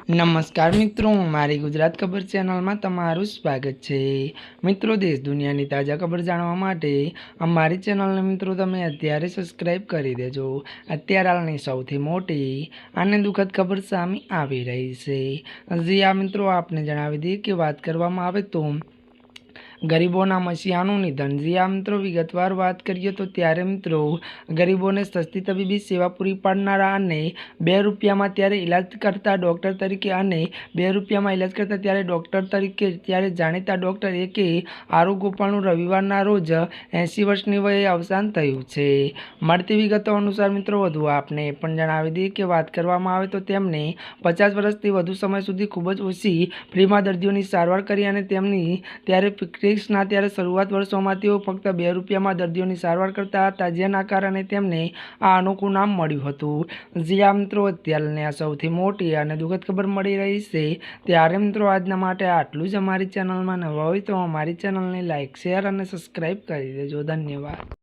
નમસ્કાર મિત્રો, મારી ગુજરાત ખબર ચેનલમાં તમારું સ્વાગત છે। મિત્રો, દેશ દુનિયાની તાજા ખબર જાણવા માટે અમારી ચેનલને મિત્રો તમે અત્યારે સબસ્ક્રાઈબ કરી દેજો। અત્યારે હાલની સૌથી મોટી અને દુઃખદ ખબર સામે આવી રહી છે। જી આ મિત્રો, આપને જણાવી દઈએ કે વાત કરવામાં આવે તો ગરીબોના મસીહાનું નિધન। જી આ મિત્રો, વિગતવાર વાત કરીએ તો ત્યારે મિત્રો ગરીબોને સસ્તી તબીબી સેવા પૂરી પાડનારા અને ₹2 ત્યારે ઇલાજ કરતા ડૉક્ટર તરીકે અને ₹2 ઇલાજ કરતા ત્યારે ડૉક્ટર તરીકે ત્યારે જાણીતા ડૉક્ટર A.K. આરુગોપાલનું રવિવારના રોજ 80 વર્ષની વયે અવસાન થયું છે। મળતી વિગતો અનુસાર મિત્રો વધુ આપને એ પણ જણાવી દઈએ કે વાત કરવામાં આવે તો તેમને 50 વર્ષથી વધુ સમય સુધી ખૂબ જ ઓછી ફ્રીમાં દર્દીઓની સારવાર કરી અને તેમની ત્યારે પ્રેક્ટિસના ત્યારે શરૂઆત વર્ષોમાં તેઓ ફક્ત ₹2 દર્દીઓની સારવાર કરતા હતા, જેના કારણે તેમને આ અનોખું નામ મળ્યું હતું। જી આ મિત્રો, અત્યારની આ સૌથી મોટી અને દુઃખદ ખબર મળી રહી છે। ત્યારે મિત્રો આજના માટે આટલું જ। અમારી ચેનલમાં નવા હોય તો અમારી ચેનલને લાઇક, શેર અને સબસ્ક્રાઈબ કરી દેજો। ધન્યવાદ।